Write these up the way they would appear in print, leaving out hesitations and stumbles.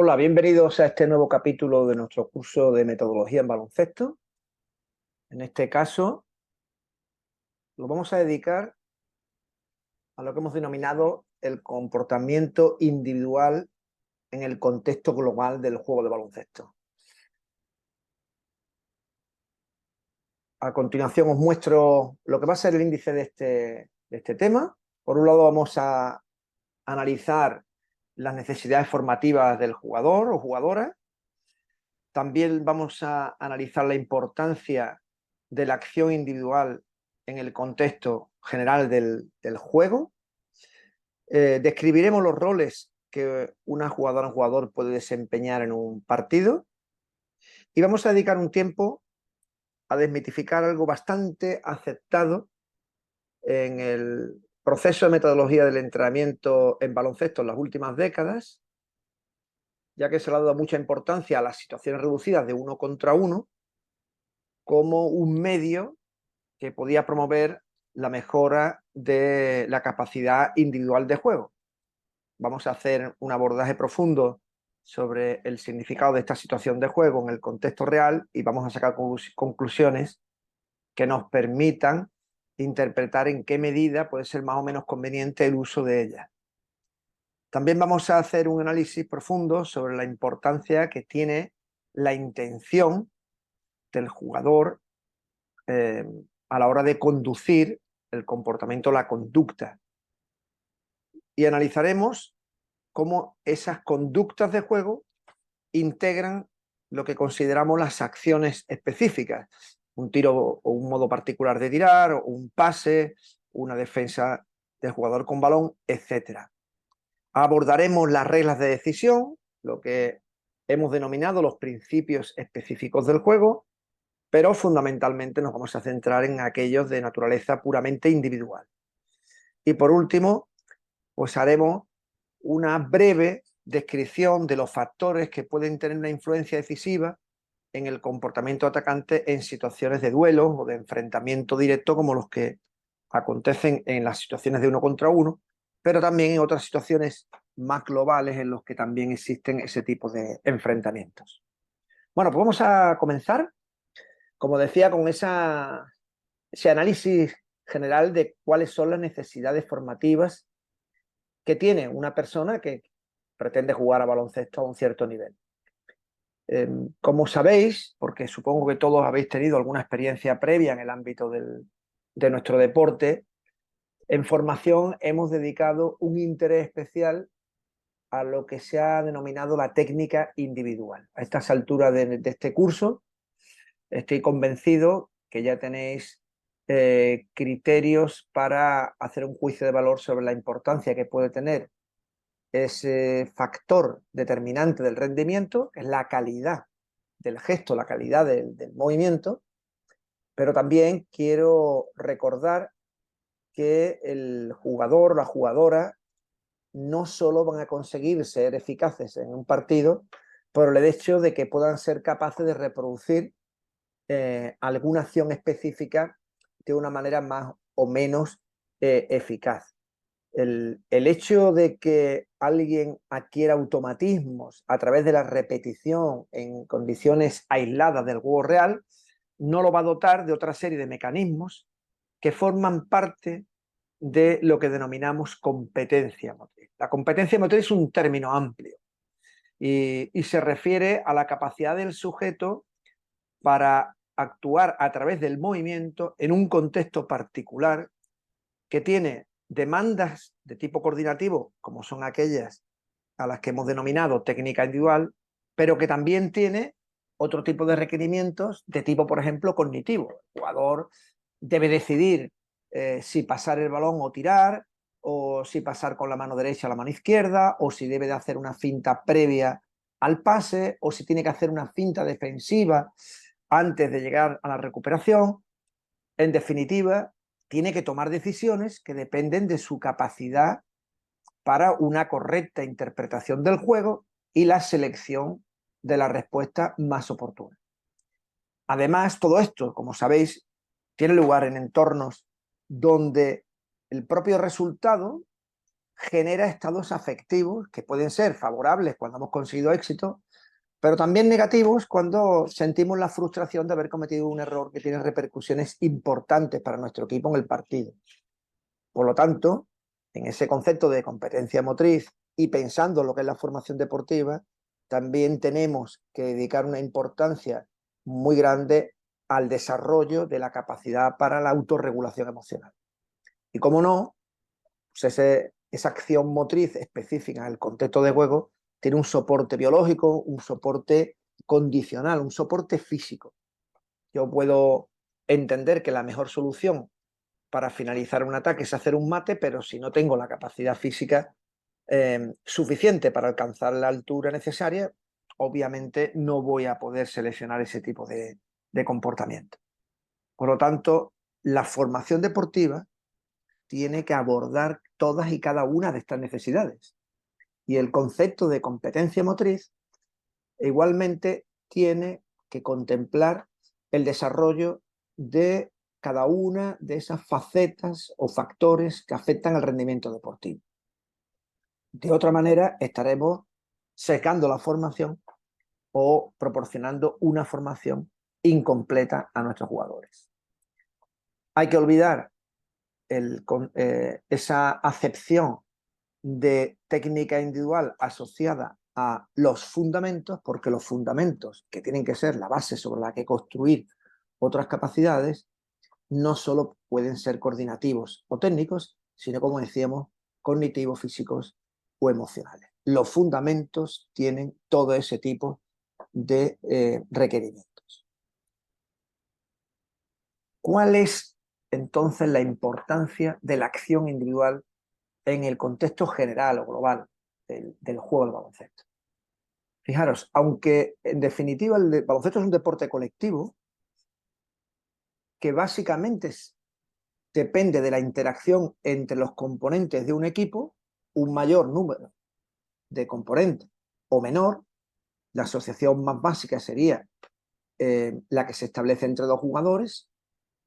Hola, bienvenidos a este nuevo capítulo de nuestro curso de metodología en baloncesto. En este caso, lo vamos a dedicar a lo que hemos denominado el comportamiento individual en el contexto global del juego de baloncesto. A continuación os muestro lo que va a ser el índice de este tema. Por un lado vamos a analizar las necesidades formativas del jugador o jugadora. También vamos a analizar la importancia de la acción individual en el contexto general del juego. Describiremos los roles que una jugadora o jugador puede desempeñar en un partido. Y vamos a dedicar un tiempo a desmitificar algo bastante aceptado en el proceso de metodología del entrenamiento en baloncesto en las últimas décadas, ya que se le ha dado mucha importancia a las situaciones reducidas de 1 contra 1 como un medio que podía promover la mejora de la capacidad individual de juego. Vamos a hacer un abordaje profundo sobre el significado de esta situación de juego en el contexto real y vamos a sacar conclusiones que nos permitan interpretar en qué medida puede ser más o menos conveniente el uso de ella. También vamos a hacer un análisis profundo sobre la importancia que tiene la intención del jugador a la hora de conducir el comportamiento, la conducta. Y analizaremos cómo esas conductas de juego integran lo que consideramos las acciones específicas. Un tiro o un modo particular de tirar, o un pase, una defensa del jugador con balón, etc. Abordaremos las reglas de decisión, lo que hemos denominado los principios específicos del juego, pero fundamentalmente nos vamos a centrar en aquellos de naturaleza puramente individual. Y por último, pues haremos una breve descripción de los factores que pueden tener una influencia decisiva en el comportamiento atacante en situaciones de duelo o de enfrentamiento directo como los que acontecen en las situaciones de 1 contra 1, pero también en otras situaciones más globales en los que también existen ese tipo de enfrentamientos. Bueno, pues vamos a comenzar, como decía, con ese análisis general de cuáles son las necesidades formativas que tiene una persona que pretende jugar a baloncesto a un cierto nivel. Como sabéis, porque supongo que todos habéis tenido alguna experiencia previa en el ámbito de nuestro deporte, en formación hemos dedicado un interés especial a lo que se ha denominado la técnica individual. A estas alturas de este curso estoy convencido que ya tenéis criterios para hacer un juicio de valor sobre la importancia que puede tener ese factor determinante del rendimiento, que es la calidad del gesto, la calidad del movimiento, pero también quiero recordar que el jugador o la jugadora no solo van a conseguir ser eficaces en un partido por el hecho de que puedan ser capaces de reproducir alguna acción específica de una manera más o menos eficaz. El hecho de que alguien adquiera automatismos a través de la repetición en condiciones aisladas del juego real no lo va a dotar de otra serie de mecanismos que forman parte de lo que denominamos competencia motriz. La competencia motriz es un término amplio y se refiere a la capacidad del sujeto para actuar a través del movimiento en un contexto particular que tiene demandas de tipo coordinativo, como son aquellas a las que hemos denominado técnica individual, pero que también tiene otro tipo de requerimientos de tipo, por ejemplo, cognitivo. El jugador debe decidir si pasar el balón o tirar, o si pasar con la mano derecha a la mano izquierda, o si debe de hacer una finta previa al pase, o si tiene que hacer una finta defensiva antes de llegar a la recuperación. En definitiva, tiene que tomar decisiones que dependen de su capacidad para una correcta interpretación del juego y la selección de la respuesta más oportuna. Además, todo esto, como sabéis, tiene lugar en entornos donde el propio resultado genera estados afectivos que pueden ser favorables cuando hemos conseguido éxito, pero también negativos cuando sentimos la frustración de haber cometido un error que tiene repercusiones importantes para nuestro equipo en el partido. Por lo tanto, en ese concepto de competencia motriz y pensando en lo que es la formación deportiva, también tenemos que dedicar una importancia muy grande al desarrollo de la capacidad para la autorregulación emocional. Y como no, pues esa acción motriz específica en el contexto de juego tiene un soporte biológico, un soporte condicional, un soporte físico. Yo puedo entender que la mejor solución para finalizar un ataque es hacer un mate, pero si no tengo la capacidad física suficiente para alcanzar la altura necesaria, obviamente no voy a poder seleccionar ese tipo de comportamiento. Por lo tanto, la formación deportiva tiene que abordar todas y cada una de estas necesidades. Y el concepto de competencia motriz igualmente tiene que contemplar el desarrollo de cada una de esas facetas o factores que afectan al rendimiento deportivo. De otra manera, estaremos secando la formación o proporcionando una formación incompleta a nuestros jugadores. Hay que olvidar esa acepción de técnica individual asociada a los fundamentos, porque los fundamentos, que tienen que ser la base sobre la que construir otras capacidades, no solo pueden ser coordinativos o técnicos, sino, como decíamos, cognitivos, físicos o emocionales. Los fundamentos tienen todo ese tipo de requerimientos. ¿Cuál es entonces la importancia de la acción individual en el contexto general o global del juego del baloncesto? Fijaros, aunque en definitiva el baloncesto es un deporte colectivo que básicamente depende de la interacción entre los componentes de un equipo, un mayor número de componentes o menor, la asociación más básica sería la que se establece entre dos jugadores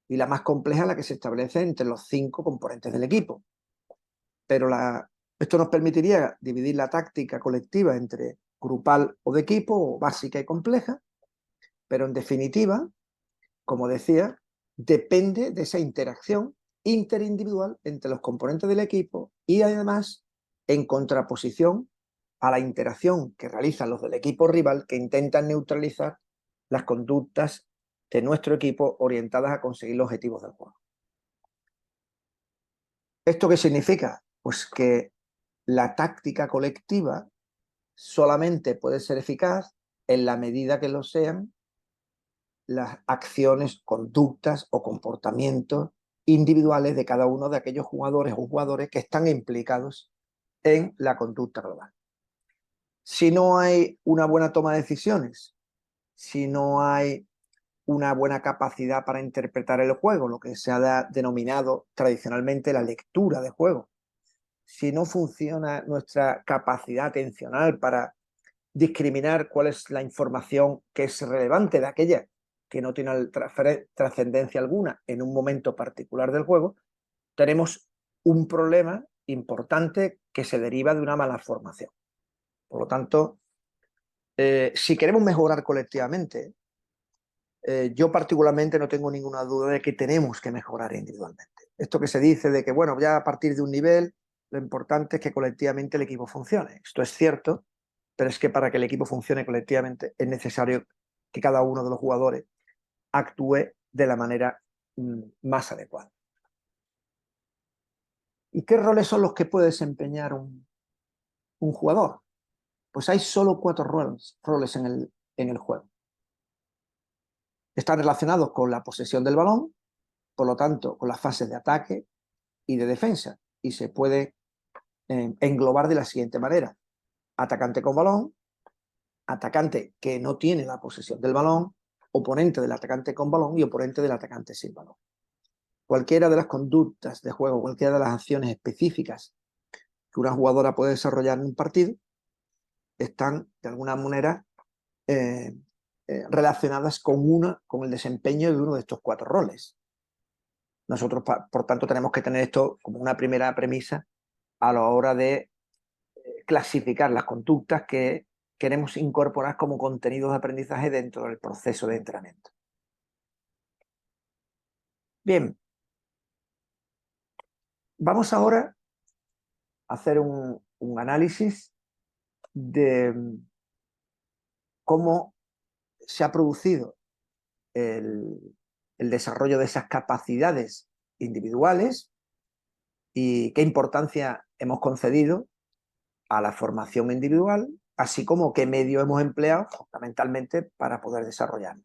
y la más compleja la que se establece entre los 5 componentes del equipo. Pero esto nos permitiría dividir la táctica colectiva entre grupal o de equipo, o básica y compleja, pero en definitiva, como decía, depende de esa interacción interindividual entre los componentes del equipo y además en contraposición a la interacción que realizan los del equipo rival, que intentan neutralizar las conductas de nuestro equipo orientadas a conseguir los objetivos del juego. ¿Esto qué significa? Pues que la táctica colectiva solamente puede ser eficaz en la medida que lo sean las acciones, conductas o comportamientos individuales de cada uno de aquellos jugadores o jugadores que están implicados en la conducta global. Si no hay una buena toma de decisiones, si no hay una buena capacidad para interpretar el juego, lo que se ha denominado tradicionalmente la lectura de juego, si no funciona nuestra capacidad atencional para discriminar cuál es la información que es relevante de aquella que no tiene trascendencia alguna en un momento particular del juego, tenemos un problema importante que se deriva de una mala formación. Por lo tanto, si queremos mejorar colectivamente, yo particularmente no tengo ninguna duda de que tenemos que mejorar individualmente. Esto que se dice de que, bueno, ya a partir de un nivel, lo importante es que colectivamente el equipo funcione. Esto es cierto, pero es que para que el equipo funcione colectivamente es necesario que cada uno de los jugadores actúe de la manera más adecuada. ¿Y qué roles son los que puede desempeñar un jugador? Pues hay solo 4 roles en el juego. Están relacionados con la posesión del balón, por lo tanto, con las fases de ataque y de defensa, y se puede englobar de la siguiente manera: atacante con balón, atacante que no tiene la posesión del balón, oponente del atacante con balón y oponente del atacante sin balón. Cualquiera de las conductas de juego, cualquiera de las acciones específicas que una jugadora puede desarrollar en un partido, están de alguna manera relacionadas con el desempeño de uno de estos 4 roles. Nosotros, por tanto, tenemos que tener esto como una primera premisa a la hora de clasificar las conductas que queremos incorporar como contenidos de aprendizaje dentro del proceso de entrenamiento. Bien, vamos ahora a hacer un análisis de cómo se ha producido el desarrollo de esas capacidades individuales y qué importancia hemos concedido a la formación individual, así como qué medio hemos empleado fundamentalmente para poder desarrollarlo.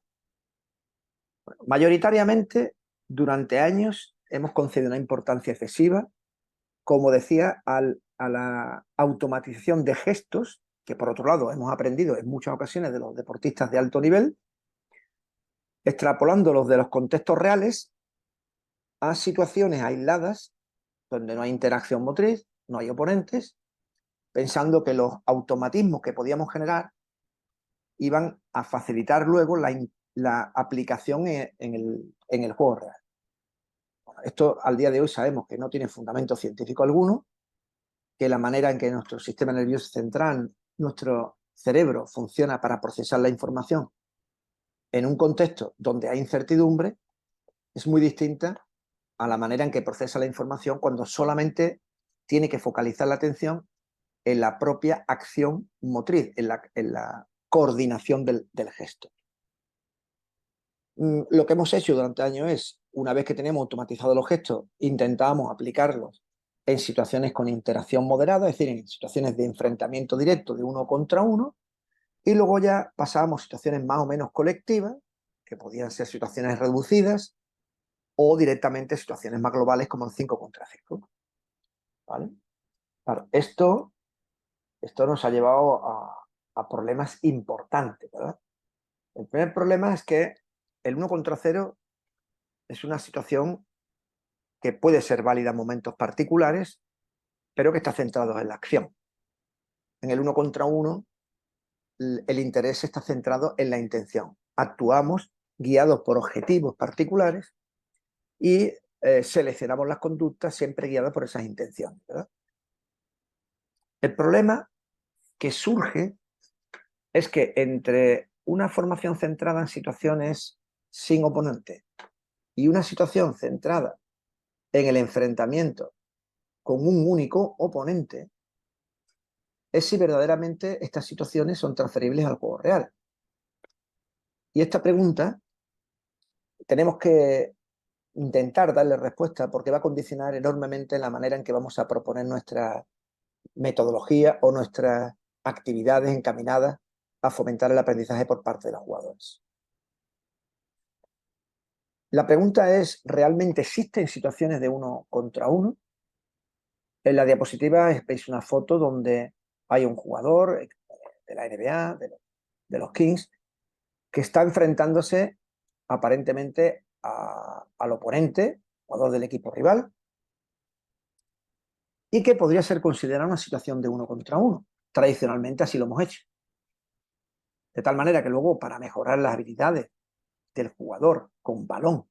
Bueno, mayoritariamente, durante años hemos concedido una importancia excesiva, como decía, a la automatización de gestos, que por otro lado hemos aprendido en muchas ocasiones de los deportistas de alto nivel, extrapolándolos de los contextos reales a situaciones aisladas donde no hay interacción motriz, no hay oponentes, pensando que los automatismos que podíamos generar iban a facilitar luego la aplicación en el juego real. Bueno, esto al día de hoy sabemos que no tiene fundamento científico alguno, que la manera en que nuestro sistema nervioso central, nuestro cerebro funciona para procesar la información en un contexto donde hay incertidumbre es muy distinta a la manera en que procesa la información cuando solamente tiene que focalizar la atención en la propia acción motriz, en la coordinación del gesto. Lo que hemos hecho durante años es, una vez que tenemos automatizados los gestos, intentamos aplicarlos en situaciones con interacción moderada, es decir, en situaciones de enfrentamiento directo de uno contra uno, y luego ya pasábamos a situaciones más o menos colectivas, que podían ser situaciones reducidas, o directamente situaciones más globales como el 5 contra 5. ¿Vale? Claro, esto nos ha llevado a problemas importantes, ¿verdad? El primer problema es que el 1 contra 0 es una situación que puede ser válida en momentos particulares, pero que está centrado en la acción. En el 1 contra 1, el interés está centrado en la intención. Actuamos guiados por objetivos particulares y seleccionamos las conductas siempre guiadas por esas intenciones, ¿verdad? El problema que surge es que entre una formación centrada en situaciones sin oponente y una situación centrada en el enfrentamiento con un único oponente, es si verdaderamente estas situaciones son transferibles al juego real. Y esta pregunta tenemos que intentar darle respuesta porque va a condicionar enormemente la manera en que vamos a proponer nuestra metodología o nuestras actividades encaminadas a fomentar el aprendizaje por parte de los jugadores. La pregunta es, ¿realmente existen situaciones de 1 contra 1? En la diapositiva veis una foto donde hay un jugador de la NBA, de los Kings, que está enfrentándose aparentemente al oponente, jugador del equipo rival, y que podría ser considerada una situación de 1 contra 1. Tradicionalmente así lo hemos hecho. De tal manera que luego, para mejorar las habilidades del jugador con balón,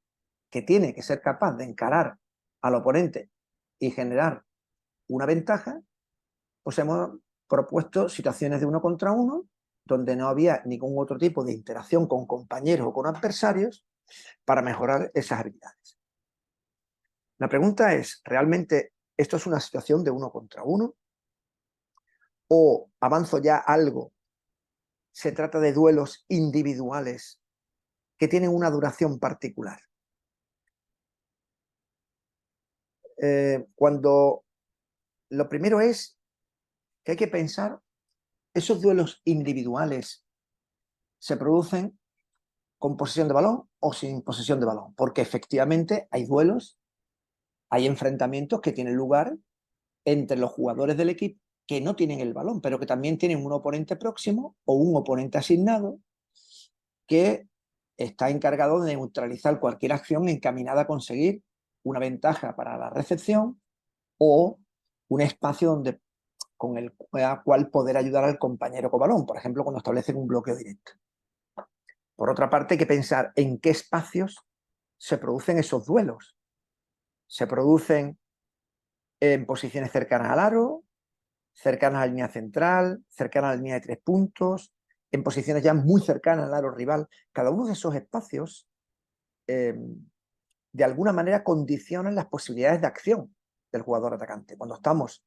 que tiene que ser capaz de encarar al oponente y generar una ventaja, pues hemos propuesto situaciones de 1 contra 1, donde no había ningún otro tipo de interacción con compañeros o con adversarios para mejorar esas habilidades. La pregunta es, ¿realmente esto es una situación de 1 contra 1? ¿O avanzo ya algo? ¿Se trata de duelos individuales que tienen una duración particular? Cuando lo primero es que hay que pensar, ¿esos duelos individuales se producen con posesión de balón o sin posesión de balón? Porque efectivamente hay duelos, hay enfrentamientos que tienen lugar entre los jugadores del equipo que no tienen el balón, pero que también tienen un oponente próximo o un oponente asignado que está encargado de neutralizar cualquier acción encaminada a conseguir una ventaja para la recepción o un espacio donde, con el cual poder ayudar al compañero con balón, por ejemplo, cuando establecen un bloqueo directo. Por otra parte, hay que pensar en qué espacios se producen esos duelos. Se producen en posiciones cercanas al aro, cercanas a la línea central, cercanas a la línea de 3 puntos, en posiciones ya muy cercanas al aro rival. Cada uno de esos espacios de alguna manera condicionan las posibilidades de acción del jugador atacante. Cuando estamos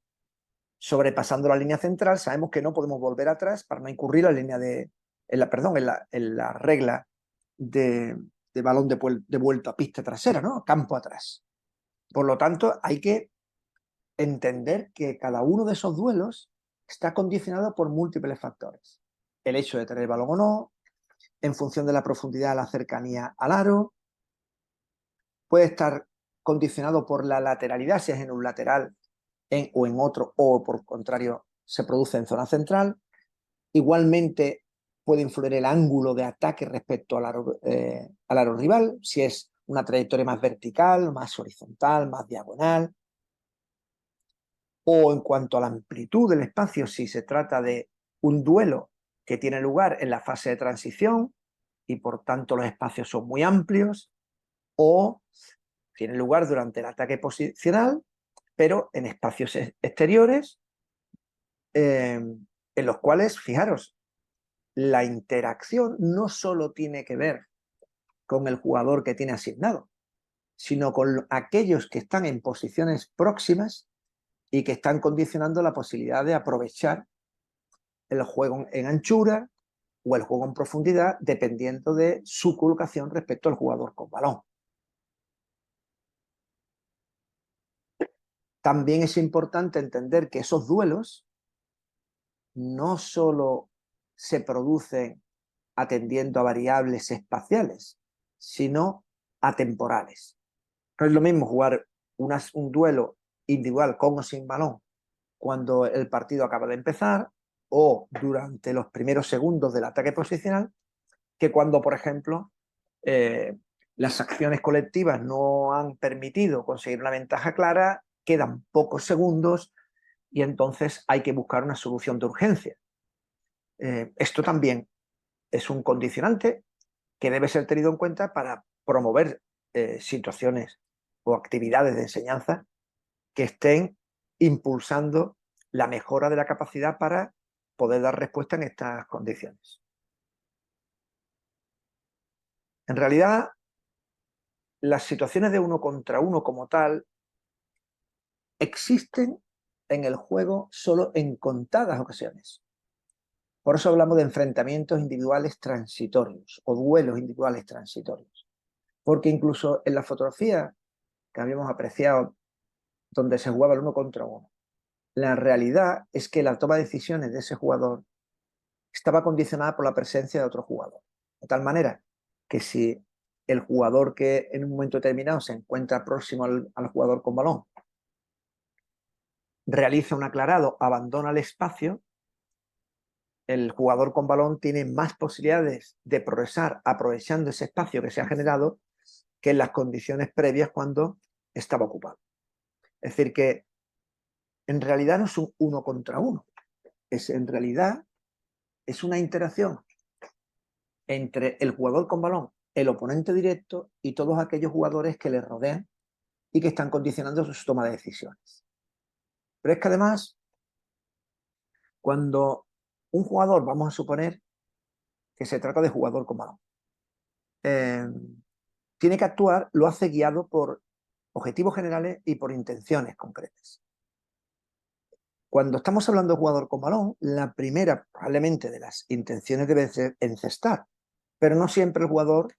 sobrepasando la línea central, sabemos que no podemos volver atrás para no incurrir en la regla de balón de vuelta a pista trasera, ¿no? Campo atrás. Por lo tanto, hay que entender que cada uno de esos duelos está condicionado por múltiples factores. El hecho de tener el balón o no, en función de la profundidad, la cercanía al aro, puede estar condicionado por la lateralidad, si es en un lateral o en otro, o por contrario, se produce en zona central. Igualmente puede influir el ángulo de ataque respecto al aro rival, si es una trayectoria más vertical, más horizontal, más diagonal, o en cuanto a la amplitud del espacio, si se trata de un duelo que tiene lugar en la fase de transición y por tanto los espacios son muy amplios, o tiene lugar durante el ataque posicional, pero en espacios exteriores, en los cuales, fijaros, la interacción no solo tiene que ver con el jugador que tiene asignado, sino con aquellos que están en posiciones próximas y que están condicionando la posibilidad de aprovechar el juego en anchura o el juego en profundidad, dependiendo de su colocación respecto al jugador con balón. También es importante entender que esos duelos no solo se producen atendiendo a variables espaciales, sino atemporales. No es lo mismo jugar un duelo individual con o sin balón cuando el partido acaba de empezar o durante los primeros segundos del ataque posicional, que cuando, por ejemplo, las acciones colectivas no han permitido conseguir una ventaja clara, quedan pocos segundos y entonces hay que buscar una solución de urgencia. Esto también es un condicionante que debe ser tenido en cuenta para promover situaciones o actividades de enseñanza que estén impulsando la mejora de la capacidad para poder dar respuesta en estas condiciones. En realidad, las situaciones de uno contra uno como tal existen en el juego solo en contadas ocasiones. Por eso hablamos de enfrentamientos individuales transitorios o duelos individuales transitorios. Porque incluso en la fotografía que habíamos apreciado, donde se jugaba el uno contra uno, la realidad es que la toma de decisiones de ese jugador estaba condicionada por la presencia de otro jugador. De tal manera que si el jugador que en un momento determinado se encuentra próximo al jugador con balón realiza un aclarado, abandona el espacio, el jugador con balón tiene más posibilidades de progresar aprovechando ese espacio que se ha generado que en las condiciones previas cuando estaba ocupado. Es decir, que en realidad no es un uno contra uno, en realidad es una interacción entre el jugador con balón, el oponente directo y todos aquellos jugadores que le rodean y que están condicionando su toma de decisiones. Pero es que además, cuando un jugador, vamos a suponer que se trata de jugador con balón, tiene que actuar, lo hace guiado por objetivos generales y por intenciones concretas. Cuando estamos hablando de jugador con balón, la primera probablemente de las intenciones debe ser encestar, pero no siempre el jugador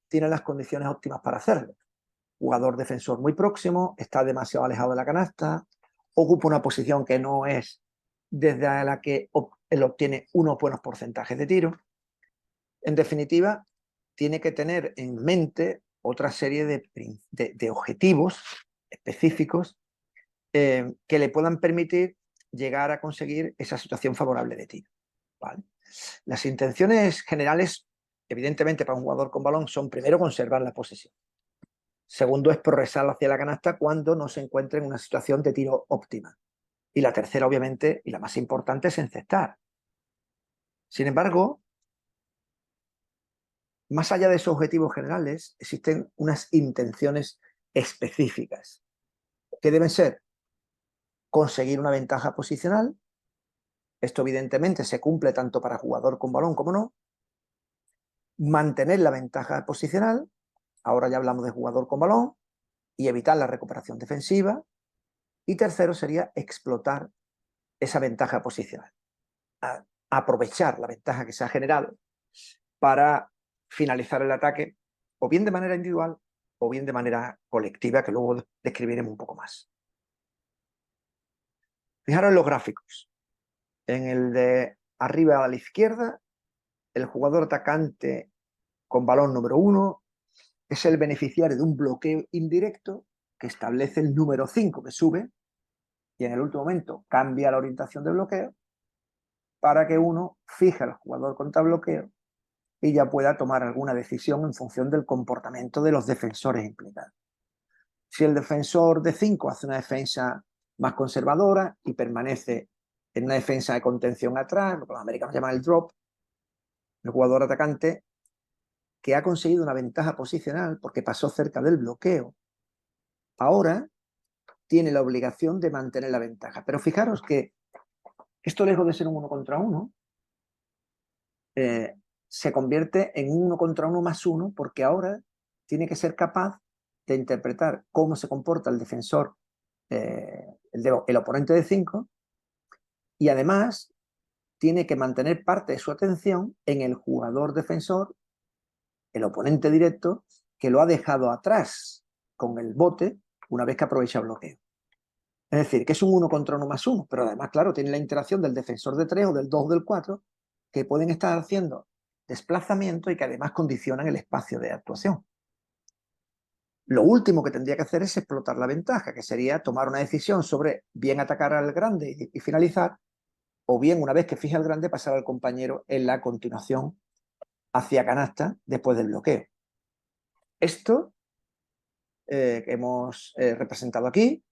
tiene las condiciones óptimas para hacerlo. Jugador defensor muy próximo, está demasiado alejado de la canasta, ocupa una posición que no es desde la que él obtiene unos buenos porcentajes de tiro. En definitiva, tiene que tener en mente otra serie de objetivos específicos que le puedan permitir llegar a conseguir esa situación favorable de tiro. ¿Vale? Las intenciones generales, evidentemente para un jugador con balón, son primero conservar la posesión. Segundo es progresar hacia la canasta cuando no se encuentre en una situación de tiro óptima. Y la tercera, obviamente, y la más importante, es encestar. Sin embargo, más allá de esos objetivos generales, existen unas intenciones específicas que deben ser conseguir una ventaja posicional. Esto evidentemente se cumple tanto para jugador con balón como no. Mantener la ventaja posicional, ahora ya hablamos de jugador con balón, y evitar la recuperación defensiva. Y tercero sería explotar esa ventaja posicional, aprovechar la ventaja que se ha generado para finalizar el ataque, o bien de manera individual o bien de manera colectiva, que luego describiremos un poco más. Fijaros en los gráficos. En el de arriba a la izquierda, el jugador atacante con balón número 1 es el beneficiario de un bloqueo indirecto que establece el número 5 que sube y en el último momento cambia la orientación del bloqueo para que uno fije al jugador contra bloqueo y ya pueda tomar alguna decisión en función del comportamiento de los defensores implicados. Si el defensor de 5 hace una defensa más conservadora y permanece en una defensa de contención atrás, lo que los americanos llaman el drop, el jugador atacante que ha conseguido una ventaja posicional porque pasó cerca del bloqueo, ahora tiene la obligación de mantener la ventaja. Pero fijaros que esto, lejos de ser un 1 contra 1, se convierte en un 1 contra 1 más 1 porque ahora tiene que ser capaz de interpretar cómo se comporta el defensor, el oponente de 5, y además tiene que mantener parte de su atención en el jugador defensor, el oponente directo, que lo ha dejado atrás con el bote una vez que aprovecha el bloqueo. Es decir, que es un 1 contra 1 más 1, pero además, claro, tiene la interacción del defensor de 3 o del 2 o del 4, que pueden estar haciendo desplazamiento y que además condicionan el espacio de actuación. Lo último que tendría que hacer es explotar la ventaja, que sería tomar una decisión sobre bien atacar al grande y finalizar, o bien, una vez que fija al grande, pasar al compañero en la continuación hacia canasta después del bloqueo. Esto que hemos representado aquí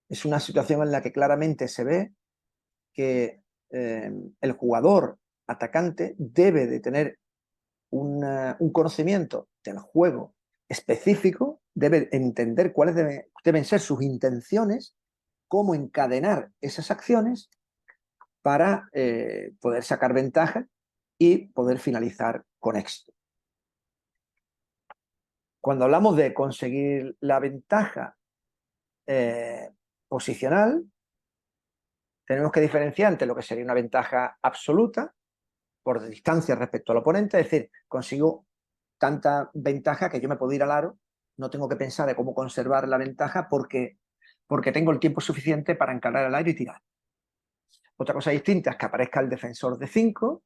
es una situación en la que claramente se ve que el jugador atacante debe de tener un conocimiento del juego específico, debe entender cuáles deben ser sus intenciones, cómo encadenar esas acciones para poder sacar ventaja y poder finalizar con éxito. Cuando hablamos de conseguir la ventaja posicional, tenemos que diferenciar entre lo que sería una ventaja absoluta por distancia respecto al oponente, es decir, consigo tanta ventaja que yo me puedo ir al aro, no tengo que pensar de cómo conservar la ventaja porque tengo el tiempo suficiente para encarar al aire y tirar. Otra cosa distinta es que aparezca el defensor de 5,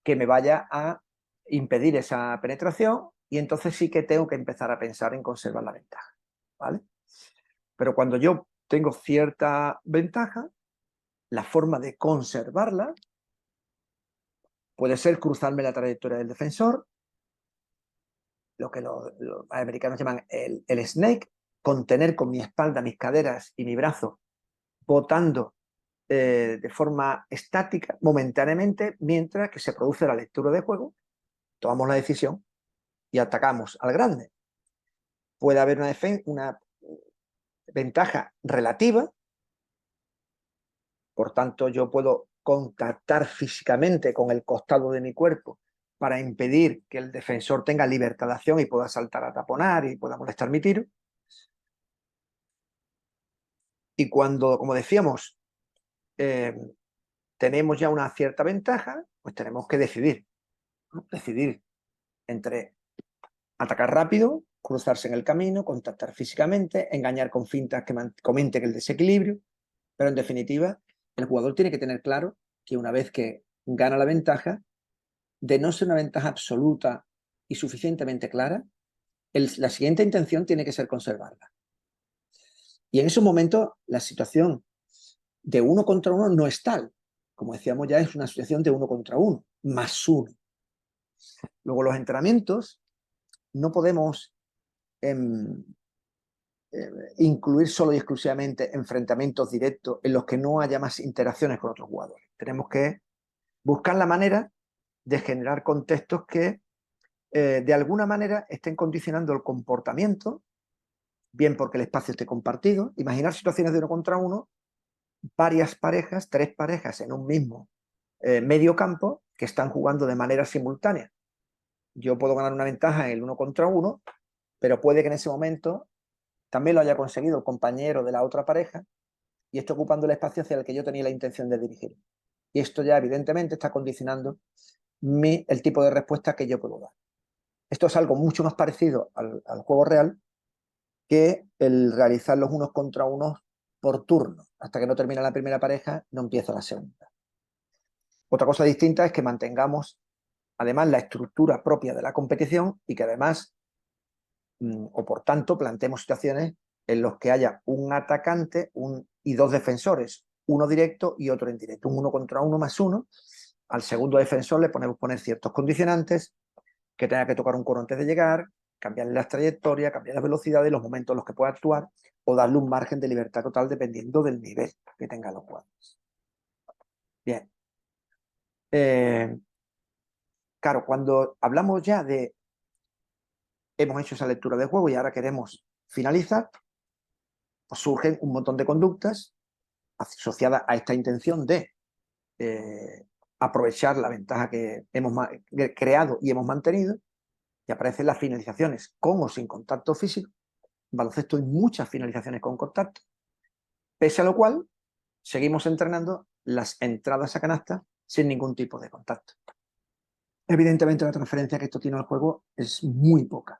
que me vaya a impedir esa penetración, y entonces sí que tengo que empezar a pensar en conservar la ventaja, ¿vale? Pero cuando yo tengo cierta ventaja, la forma de conservarla puede ser cruzarme la trayectoria del defensor, lo que los americanos llaman el snake, contener con mi espalda, mis caderas y mi brazo, botando de forma estática, momentáneamente, mientras que se produce la lectura de juego, tomamos la decisión y atacamos al grande. Puede haber una ventaja relativa, por tanto yo puedo contactar físicamente con el costado de mi cuerpo para impedir que el defensor tenga libertad de acción y pueda saltar a taponar y pueda molestar mi tiro. Y cuando, como decíamos, tenemos ya una cierta ventaja, pues tenemos que decidir, ¿no? Decidir entre atacar rápido, cruzarse en el camino, contactar físicamente, engañar con fintas que comenten el desequilibrio, pero en definitiva, el jugador tiene que tener claro que una vez que gana la ventaja, de no ser una ventaja absoluta y suficientemente clara, la siguiente intención tiene que ser conservarla. Y en esos momentos, la situación de 1 contra 1 no es tal. Como decíamos ya, es una situación de 1 contra 1, más 1. Luego, los entrenamientos no podemos incluir solo y exclusivamente enfrentamientos directos en los que no haya más interacciones con otros jugadores. Tenemos que buscar la manera de generar contextos que de alguna manera estén condicionando el comportamiento, bien porque el espacio esté compartido. Imaginar situaciones de 1 contra 1 varias parejas, 3 parejas en un mismo medio campo que están jugando de manera simultánea. Yo puedo ganar una ventaja en el 1 contra 1, pero puede que en ese momento también lo haya conseguido el compañero de la otra pareja y esté ocupando el espacio hacia el que yo tenía la intención de dirigir. Y esto ya evidentemente está condicionando el tipo de respuesta que yo puedo dar. Esto es algo mucho más parecido al juego real que el realizar los unos contra unos por turno. Hasta que no termina la primera pareja, no empieza la segunda. Otra cosa distinta es que mantengamos además la estructura propia de la competición y que además, o por tanto, planteemos situaciones en las que haya un atacante y 2 defensores, uno directo y otro indirecto, un 1 contra 1 más 1. Al segundo defensor le podemos poner ciertos condicionantes, que tenga que tocar un coro antes de llegar, cambiarle las trayectorias, cambiar las velocidades, los momentos en los que pueda actuar, o darle un margen de libertad total dependiendo del nivel que tengan los jugadores. Bien. Claro, cuando hablamos ya de hemos hecho esa lectura de juego y ahora queremos finalizar, pues surgen un montón de conductas asociadas a esta intención de aprovechar la ventaja que hemos creado y hemos mantenido, y aparecen las finalizaciones con o sin contacto físico. En baloncesto hay muchas finalizaciones con contacto, pese a lo cual seguimos entrenando las entradas a canasta sin ningún tipo de contacto. Evidentemente la transferencia que esto tiene al juego es muy poca.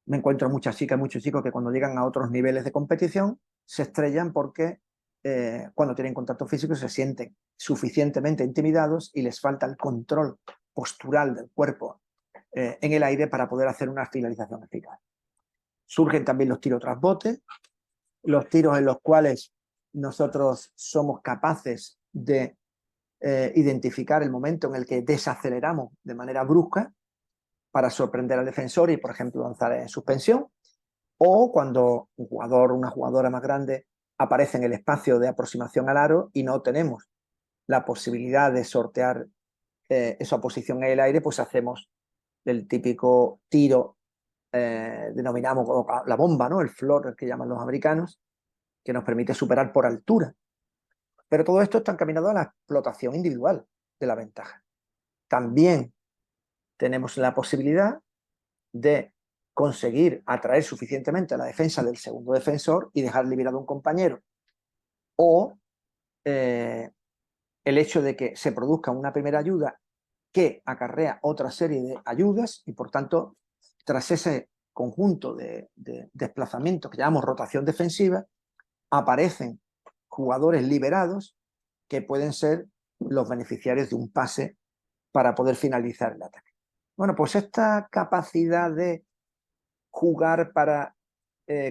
Me encuentro muchas chicas, muchos chicos que cuando llegan a otros niveles de competición se estrellan porque cuando tienen contacto físico se sienten suficientemente intimidados y les falta el control postural del cuerpo en el aire para poder hacer una finalización eficaz. Surgen también los tiros tras bote, los tiros en los cuales nosotros somos capaces de identificar el momento en el que desaceleramos de manera brusca para sorprender al defensor y, por ejemplo, lanzar en suspensión, o cuando un jugador o una jugadora más grande aparece en el espacio de aproximación al aro y no tenemos la posibilidad de sortear esa posición en el aire, pues hacemos el típico tiro, denominamos la bomba, ¿no? El floor que llaman los americanos, que nos permite superar por altura. Pero todo esto está encaminado a la explotación individual de la ventaja. También tenemos la posibilidad de conseguir atraer suficientemente a la defensa del segundo defensor y dejar liberado a un compañero. O el hecho de que se produzca una primera ayuda que acarrea otra serie de ayudas y, por tanto, tras ese conjunto de desplazamientos que llamamos rotación defensiva, aparecen jugadores liberados que pueden ser los beneficiarios de un pase para poder finalizar el ataque. Bueno, pues esta capacidad de jugar para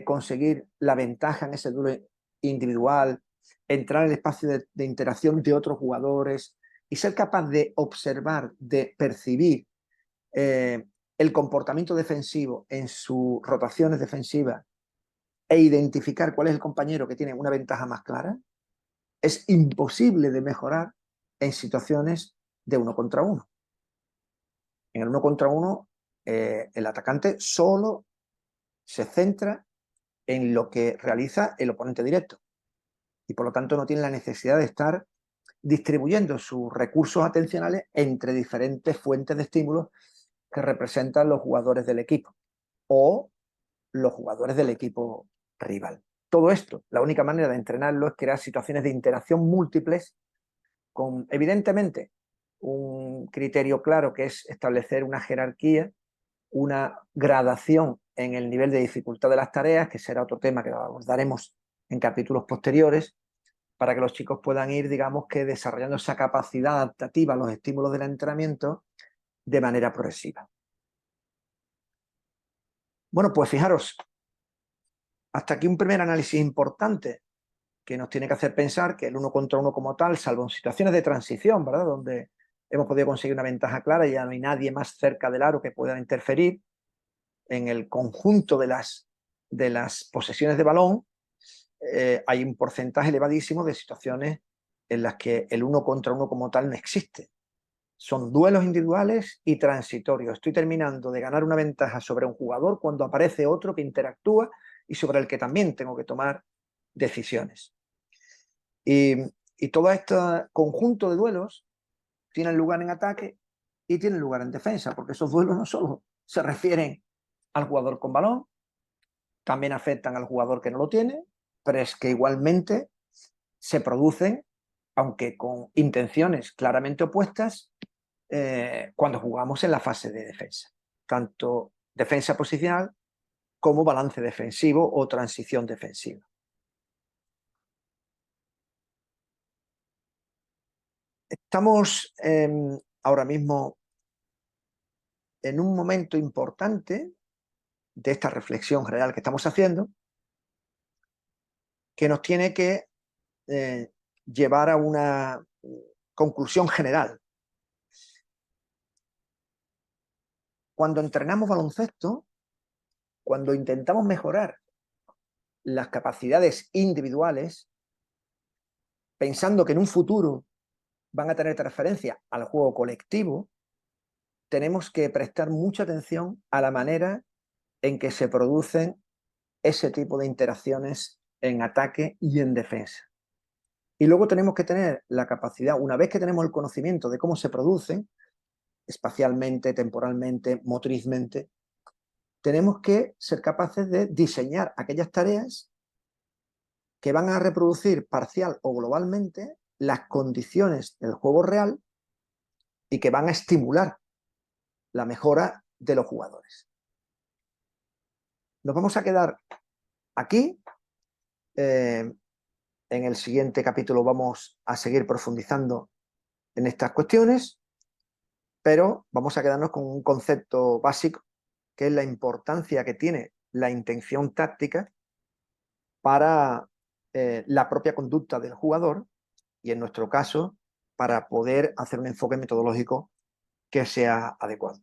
conseguir la ventaja en ese duelo individual, entrar en el espacio de interacción de otros jugadores y ser capaz de observar, de percibir el comportamiento defensivo en sus rotaciones defensivas e identificar cuál es el compañero que tiene una ventaja más clara, es imposible de mejorar en situaciones de 1 contra 1. En el 1 contra 1, el atacante solo se centra en lo que realiza el oponente directo y por lo tanto no tiene la necesidad de estar distribuyendo sus recursos atencionales entre diferentes fuentes de estímulos que representan los jugadores del equipo o los jugadores del equipo rival. Todo esto, la única manera de entrenarlo es crear situaciones de interacción múltiples con, evidentemente, un criterio claro que es establecer una jerarquía, una gradación en el nivel de dificultad de las tareas, que será otro tema que abordaremos en capítulos posteriores, para que los chicos puedan ir, digamos que desarrollando esa capacidad adaptativa a los estímulos del entrenamiento de manera progresiva. Bueno, pues fijaros, hasta aquí un primer análisis importante que nos tiene que hacer pensar que el 1 contra 1 como tal, salvo en situaciones de transición, ¿verdad?, donde hemos podido conseguir una ventaja clara y ya no hay nadie más cerca del aro que pueda interferir en el conjunto de las posesiones de balón, hay un porcentaje elevadísimo de situaciones en las que el 1 contra 1 como tal no existe. Son duelos individuales y transitorios. Estoy terminando de ganar una ventaja sobre un jugador cuando aparece otro que interactúa y sobre el que también tengo que tomar decisiones. Y todo este conjunto de duelos tienen lugar en ataque y tienen lugar en defensa, porque esos duelos no solo se refieren al jugador con balón, también afectan al jugador que no lo tiene, pero es que igualmente se producen, aunque con intenciones claramente opuestas, cuando jugamos en la fase de defensa, tanto defensa posicional como balance defensivo o transición defensiva. Estamos ahora mismo en un momento importante de esta reflexión general que estamos haciendo, que nos tiene que llevar a una conclusión general. Cuando entrenamos baloncesto, cuando intentamos mejorar las capacidades individuales, pensando que en un futuro van a tener transferencia al juego colectivo, tenemos que prestar mucha atención a la manera en que se producen ese tipo de interacciones en ataque y en defensa. Y luego tenemos que tener la capacidad, una vez que tenemos el conocimiento de cómo se producen, espacialmente, temporalmente, motrizmente, tenemos que ser capaces de diseñar aquellas tareas que van a reproducir parcial o globalmente las condiciones del juego real y que van a estimular la mejora de los jugadores. Nos vamos a quedar aquí. En el siguiente capítulo vamos a seguir profundizando en estas cuestiones, pero vamos a quedarnos con un concepto básico, que es la importancia que tiene la intención táctica para la propia conducta del jugador y, en nuestro caso, para poder hacer un enfoque metodológico que sea adecuado.